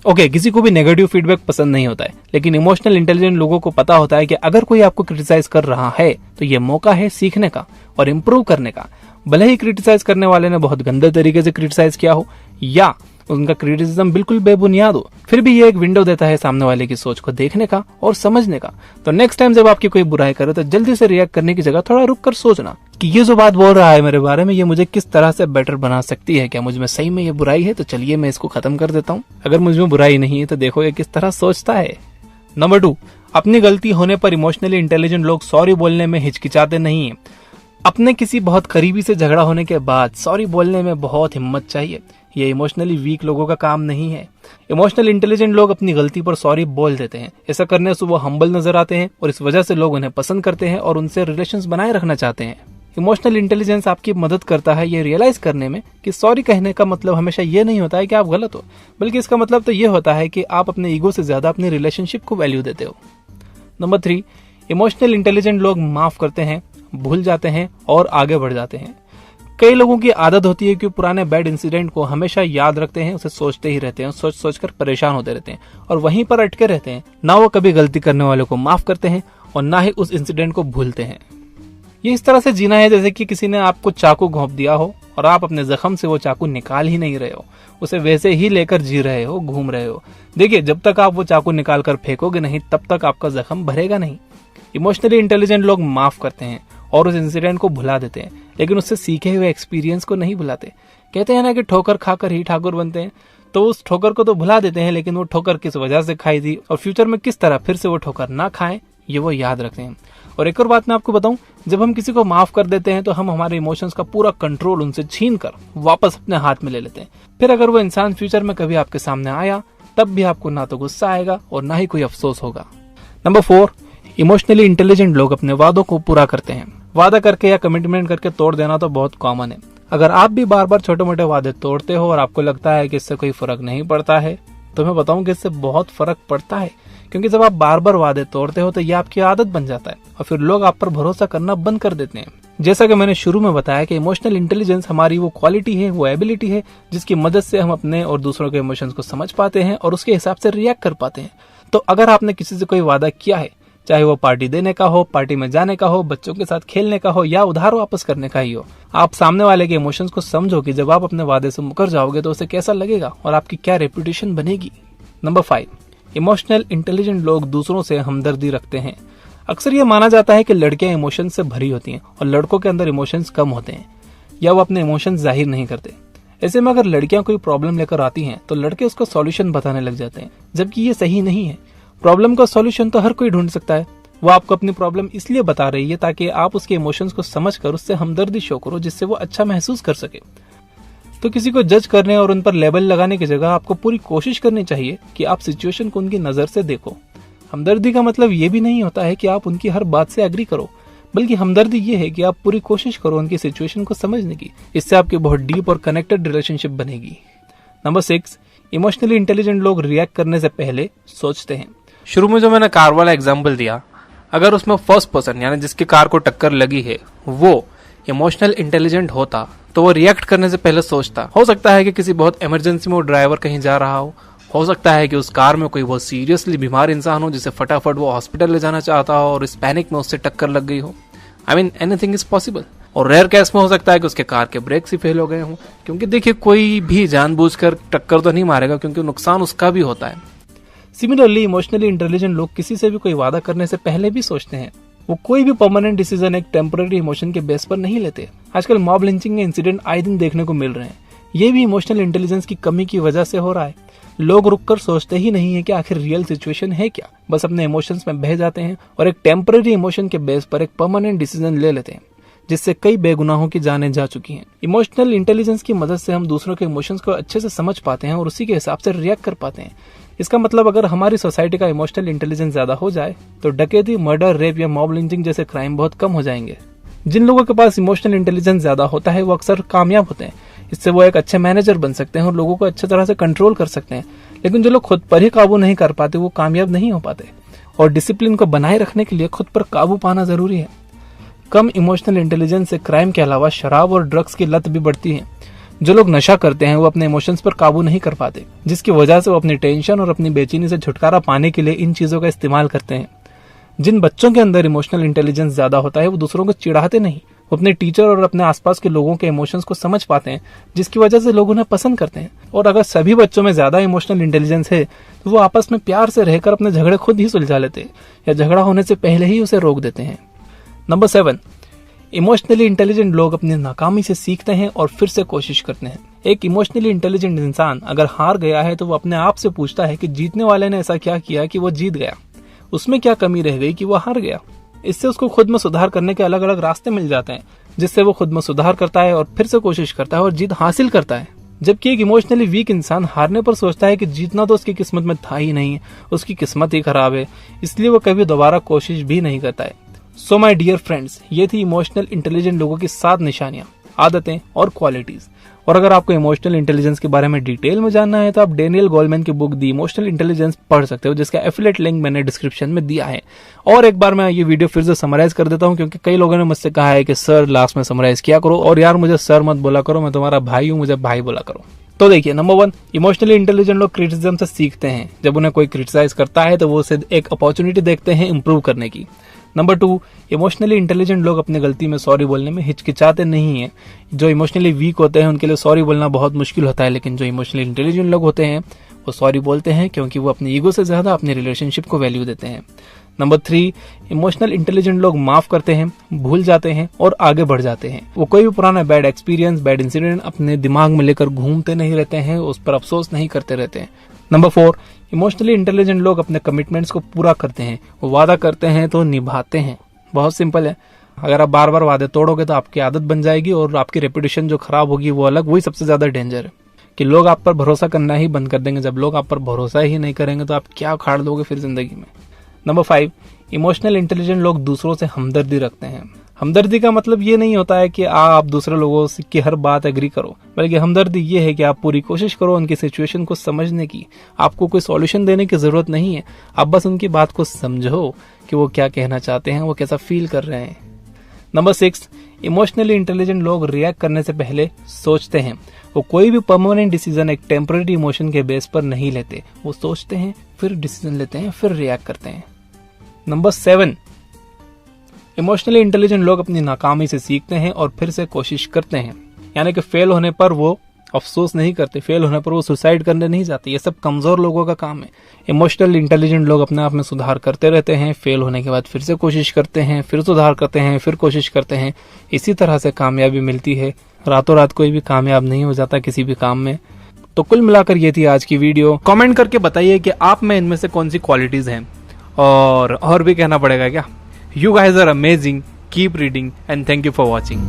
Okay, किसी को भी नेगेटिव फीडबैक पसंद नहीं होता है, लेकिन इमोशनल इंटेलिजेंट लोगों को पता होता है कि अगर कोई आपको क्रिटिसाइज कर रहा है तो ये मौका है सीखने का और इम्प्रूव करने का। भले ही क्रिटिसाइज करने वाले ने बहुत गंदे तरीके से क्रिटिसाइज किया हो या उनका क्रिटिसिज्म बिल्कुल बेबुनियाद हो, फिर भी ये एक विंडो देता है सामने वाले की सोच को देखने का और समझने का। तो नेक्स्ट टाइम जब आपकी कोई बुराई करे तो जल्दी से रिएक्ट करने की जगह थोड़ा रुक कर सोचना कि ये जो बात बोल रहा है मेरे बारे में, ये मुझे किस तरह से बेटर बना सकती है। क्या मुझ में सही में ये बुराई है? तो चलिए मैं इसको खत्म कर देता हूँ। अगर मुझ में बुराई नहीं है तो देखो ये किस तरह सोचता है। नंबर 2, अपनी गलती होने पर इमोशनली इंटेलिजेंट लोग सॉरी बोलने में हिचकिचाते नहीं है। अपने किसी बहुत करीबी से झगड़ा होने के बाद सॉरी बोलने में बहुत हिम्मत चाहिए। ये इमोशनली वीक लोगों का काम नहीं है। इमोशनल इंटेलिजेंट लोग अपनी गलती पर सॉरी बोल देते हैं। ऐसा करने से वो हम्बल नजर आते हैं और इस वजह से लोग उन्हें पसंद करते हैं और उनसे रिलेशंस बनाए रखना चाहते हैं। इमोशनल इंटेलिजेंस आपकी मदद करता है ये रियलाइज करने में कि सॉरी कहने का मतलब हमेशा ये नहीं होता है कि आप गलत हो, बल्कि इसका मतलब तो ये होता है कि आप अपने ईगो से ज्यादा अपनी रिलेशनशिप को वैल्यू देते हो। नंबर 3, इमोशनल इंटेलिजेंट लोग माफ करते हैं, भूल जाते हैं और आगे बढ़ जाते हैं। कई लोगों की आदत होती है कि पुराने बैड इंसिडेंट को हमेशा याद रखते हैं, उसे सोचते ही रहते हैं, सोच सोच कर परेशान होते रहते हैं और वहीं पर अटके रहते हैं। ना वो कभी गलती करने वालों को माफ करते हैं और ना ही उस इंसिडेंट को भूलते हैं। ये इस तरह से जीना है जैसे कि किसी ने आपको चाकू घोंप दिया हो और आप अपने जख्म से वो चाकू निकाल ही नहीं रहे हो, उसे वैसे ही लेकर जी रहे हो, घूम रहे हो। देखिए, जब तक आप वो चाकू निकाल कर फेंकोगे नहीं तब तक आपका जख्म भरेगा नहीं। इमोशनली इंटेलिजेंट लोग माफ करते हैं और उस इंसिडेंट को भुला देते हैं, लेकिन उससे सीखे हुए एक्सपीरियंस को नहीं भुलाते। कहते हैं ना कि ठोकर खाकर ही ठाकुर बनते हैं, तो उस ठोकर को तो भुला देते हैं, लेकिन वो ठोकर किस वजह से खाई थी और फ्यूचर में किस तरह फिर से वो ठोकर ना खाएं, ये वो याद रखते हैं। और एक और बात मैं आपको बताऊं, जब हम किसी को माफ कर देते हैं तो हम हमारे इमोशंस का पूरा कंट्रोल उनसे छीन कर वापस अपने हाथ में ले लेते हैं। फिर अगर वो इंसान फ्यूचर में कभी आपके सामने आया तब भी आपको ना तो गुस्सा आएगा और ना ही कोई अफसोस होगा। नंबर 4, इमोशनली इंटेलिजेंट लोग अपने वादों को पूरा करते हैं। वादा करके या कमिटमेंट करके तोड़ देना तो बहुत कॉमन है। अगर आप भी बार बार छोटे मोटे वादे तोड़ते हो और आपको लगता है कि इससे कोई फर्क नहीं पड़ता है, तो मैं बताऊं कि इससे बहुत फर्क पड़ता है, क्योंकि जब आप बार बार वादे तोड़ते हो तो ये आपकी आदत बन जाता है और फिर लोग आप पर भरोसा करना बंद कर देते हैं। जैसा कि मैंने शुरू में बताया कि इमोशनल इंटेलिजेंस हमारी वो क्वालिटी है, वो एबिलिटी है जिसकी मदद से हम अपने और दूसरों के इमोशंस को समझ पाते हैं और उसके हिसाब से रिएक्ट कर पाते हैं। तो अगर आपने किसी से कोई वादा किया है, चाहे वो पार्टी देने का हो, पार्टी में जाने का हो, बच्चों के साथ खेलने का हो या उधार वापस करने का ही हो, आप सामने वाले के इमोशंस को समझो कि जब आप अपने वादे से मुकर जाओगे तो उसे कैसा लगेगा और आपकी क्या रेपुटेशन बनेगी। नंबर 5, इमोशनल इंटेलिजेंट लोग दूसरों से हमदर्दी रखते हैं। अक्सर ये माना जाता है कि लड़कियां इमोशंस से भरी होती हैं और लड़कों के अंदर इमोशंस कम होते हैं या वो अपने इमोशंस जाहिर नहीं करते। ऐसे में अगर लड़कियां कोई प्रॉब्लम लेकर आती हैं तो लड़के उसका सॉल्यूशन बताने लग जाते हैं, जबकि ये सही नहीं है। प्रॉब्लम का सॉल्यूशन तो हर कोई ढूंढ सकता है। वो आपको अपनी प्रॉब्लम इसलिए बता रही है ताकि आप उसके इमोशंस को समझकर उससे हमदर्दी शो करो, जिससे वो अच्छा महसूस कर सके। तो किसी को जज करने और उन पर लेबल लगाने की जगह आपको पूरी कोशिश करनी चाहिए कि आप सिचुएशन को उनकी नजर से देखो। हमदर्दी का मतलब ये भी नहीं होता है कि आप उनकी हर बात से एग्री करो, बल्कि हमदर्दी ये है कि आप पूरी कोशिश करो उनकी सिचुएशन को समझने की। इससे आपकी बहुत डीप और कनेक्टेड रिलेशनशिप बनेगी। नंबर 6, इमोशनली इंटेलिजेंट लोग रिएक्ट करने से पहले सोचते हैं। शुरू में जो मैंने कार वाला एग्जाम्पल दिया, अगर उसमें फर्स्ट पर्सन यानी जिसकी कार को टक्कर लगी है वो इमोशनल इंटेलिजेंट होता तो वो रिएक्ट करने से पहले सोचता। हो सकता है कि किसी बहुत इमरजेंसी में वो ड्राइवर कहीं जा रहा हो सकता है कि उस कार में कोई बहुत सीरियसली बीमार इंसान हो जिसे फटाफट वो हॉस्पिटल ले जाना चाहता हो और इस पैनिक में उससे टक्कर लग गई हो। I mean anything is possible. और रेयर केस में हो सकता है कि उसके कार के ब्रेक्स ही फेल हो गए हों, क्योंकि देखिए कोई भी जानबूझकर टक्कर तो नहीं मारेगा, क्योंकि नुकसान उसका भी होता है। सिमिलरली इमोशनली इंटेलिजेंट लोग किसी से भी कोई वादा करने से पहले भी सोचते हैं। वो कोई भी परमानेंट डिसीजन एक टेम्पररी इमोशन के बेस पर नहीं लेते। आजकल मॉब लिंचिंग के इंसिडेंट आए दिन देखने को मिल रहे हैं। ये भी इमोशनल इंटेलिजेंस की कमी की वजह से हो रहा है। लोग रुककर सोचते ही नहीं है कि आखिर रियल सिचुएशन है क्या, बस अपने इमोशंस में बह जाते हैं और एक टेम्पररी इमोशन के बेस पर एक परमानेंट डिसीजन ले लेते हैं, जिससे कई बेगुनाहों की जानें जा चुकी हैं। इमोशनल इंटेलिजेंस की मदद से हम दूसरों के इमोशंस को अच्छे से समझ पाते हैं और उसी के हिसाब से रिएक्ट कर पाते हैं। इसका मतलब अगर हमारी सोसाइटी का इमोशनल इंटेलिजेंस ज्यादा हो जाए तो डकैती, मर्डर, रेप या मॉब लिंचिंग जैसे क्राइम बहुत कम हो जाएंगे। जिन लोगों के पास इमोशनल इंटेलिजेंस ज्यादा होता है वो अक्सर कामयाब होते हैं। इससे वो एक अच्छे मैनेजर बन सकते हैं और लोगों को अच्छी तरह से कंट्रोल कर सकते हैं। लेकिन जो लोग खुद पर ही काबू नहीं कर पाते वो कामयाब नहीं हो पाते। और डिसिप्लिन को बनाए रखने के लिए खुद पर काबू पाना जरूरी है। कम इमोशनल इंटेलिजेंस से क्राइम के अलावा शराब और ड्रग्स की लत भी बढ़ती है। जो लोग नशा करते हैं वो अपने इमोशंस पर काबू नहीं कर पाते, जिसकी वजह से वो अपनी टेंशन और अपनी बेचैनी से छुटकारा पाने के लिए इन चीजों का इस्तेमाल करते हैं। जिन बच्चों के अंदर इमोशनल इंटेलिजेंस ज्यादा होता है वो दूसरों को चिढ़ाते नहीं, वो अपने टीचर और अपने आसपास के लोगों के इमोशंस को समझ पाते हैं, जिसकी वजह से लोग उन्हें पसंद करते हैं। और अगर सभी बच्चों में ज्यादा इमोशनल इंटेलिजेंस है तो वो आपस में प्यार से रहकर अपने झगड़े खुद ही सुलझा लेते हैं या झगड़ा होने से पहले ही उसे रोक देते हैं। नंबर 7, इमोशनली इंटेलिजेंट लोग अपनी नाकामी से सीखते हैं और फिर से कोशिश करते हैं। एक इमोशनली इंटेलिजेंट इंसान अगर हार गया है तो वो अपने आप से पूछता है कि जीतने वाले ने ऐसा क्या किया कि वो जीत गया, उसमें क्या कमी रह गई कि वो हार गया। इससे उसको खुद में सुधार करने के अलग अलग रास्ते मिल जाते हैं, जिससे वो खुद में सुधार करता है और फिर से कोशिश करता है और जीत हासिल करता है। जबकि एक इमोशनली वीक इंसान हारने पर सोचता है कि जीतना तो उसकी किस्मत में था ही नहीं, उसकी किस्मत ही खराब है, इसलिए वो कभी दोबारा कोशिश भी नहीं करता है। सो माय डियर फ्रेंड्स, ये थी इमोशनल इंटेलिजेंट लोगों की 7 निशानियां, आदतें और क्वालिटीज। और अगर आपको इमोशनल इंटेलिजेंस के बारे में डिटेल में जानना है तो आप डेनियल गोलमैन की बुक दी इमोशनल इंटेलिजेंस पढ़ सकते हो, जिसका एफिलिएट लिंक मैंने डिस्क्रिप्शन में दिया है। और एक बार मैं ये वीडियो फिर से समराइज कर देता हूँ, क्योंकि कई लोगों ने मुझसे कहा है कि सर लास्ट में समराइज किया करो, और यार मुझे सर मत बोला करो, मैं तुम्हारा भाई हूँ, मुझे भाई बोला करो। तो देखिए, नंबर 1, इमोशनली इंटेलिजेंट लोग क्रिटिसिज्म से सीखते हैं। जब उन्हें कोई क्रिटिसाइज करता है तो वो उसे एक अपॉर्चुनिटी देखते हैं इंप्रूव करने की। नंबर 2, इमोशनली इंटेलिजेंट लोग अपनी गलती में सॉरी बोलने में हिचकिचाते नहीं हैं। जो इमोशनली वीक होते हैं उनके लिए सॉरी बोलना बहुत मुश्किल होता है, लेकिन जो इमोशनली इंटेलिजेंट लोग होते हैं वो सॉरी बोलते हैं, क्योंकि वो अपनी ईगो से ज्यादा अपनी रिलेशनशिप को वैल्यू देते हैं। नंबर 3, इमोशनल इंटेलिजेंट लोग माफ करते हैं, भूल जाते हैं और आगे बढ़ जाते हैं। वो कोई भी पुराना बैड एक्सपीरियंस, बैड इंसिडेंट अपने दिमाग में लेकर घूमते नहीं रहते हैं, उस पर अफसोस नहीं करते रहते हैं। नंबर 4, इमोशनली इंटेलिजेंट लोग अपने कमिटमेंट्स को पूरा करते हैं। वो वादा करते हैं तो निभाते हैं। बहुत सिंपल है, अगर आप बार बार वादे तोड़ोगे तो आपकी आदत बन जाएगी और आपकी रेपुटेशन जो खराब होगी वो अलग। वही सबसे ज्यादा डेंजर है कि लोग आप पर भरोसा करना ही बंद कर देंगे। जब लोग आप पर भरोसा ही नहीं करेंगे तो आप क्या उखाड़ दोगे फिर जिंदगी में। नंबर 5, इमोशनल इंटेलिजेंट लोग दूसरों से हमदर्दी रखते हैं। हमदर्दी का मतलब ये नहीं होता है कि आप दूसरे लोगों की हर बात एग्री करो, बल्कि हमदर्दी ये है कि आप पूरी कोशिश करो उनकी सिचुएशन को समझने की। आपको कोई सॉल्यूशन देने की जरूरत नहीं है, आप बस उनकी बात को समझो कि वो क्या कहना चाहते हैं, वो कैसा फील कर रहे हैं। नंबर 6, इमोशनली इंटेलिजेंट लोग रिएक्ट करने से पहले सोचते हैं। वो कोई भी परमानेंट डिसीजन एक टेम्पररी इमोशन के बेस पर नहीं लेते। वो सोचते हैं, फिर डिसीजन लेते हैं, फिर रिएक्ट करते हैं। नंबर 7, इमोशनली इंटेलिजेंट लोग अपनी नाकामी से सीखते हैं और फिर से कोशिश करते हैं। यानी कि फेल होने पर वो अफसोस नहीं करते, फेल होने पर वो सुसाइड करने नहीं जाते। ये सब कमजोर लोगों का काम है। इमोशनल इंटेलिजेंट लोग अपने आप में सुधार करते रहते हैं, फेल होने के बाद फिर से कोशिश करते हैं, फिर सुधार करते हैं, फिर कोशिश करते हैं। इसी तरह से कामयाबी मिलती है। रातों रात कोई भी कामयाब नहीं हो जाता किसी भी काम में। तो कुल मिलाकर ये थी आज की वीडियो। कमेंट करके बताइए कि आप में इनमें से कौन सी क्वालिटीज हैं। और भी कहना पड़ेगा क्या? You guys are amazing. Keep reading and thank you for watching.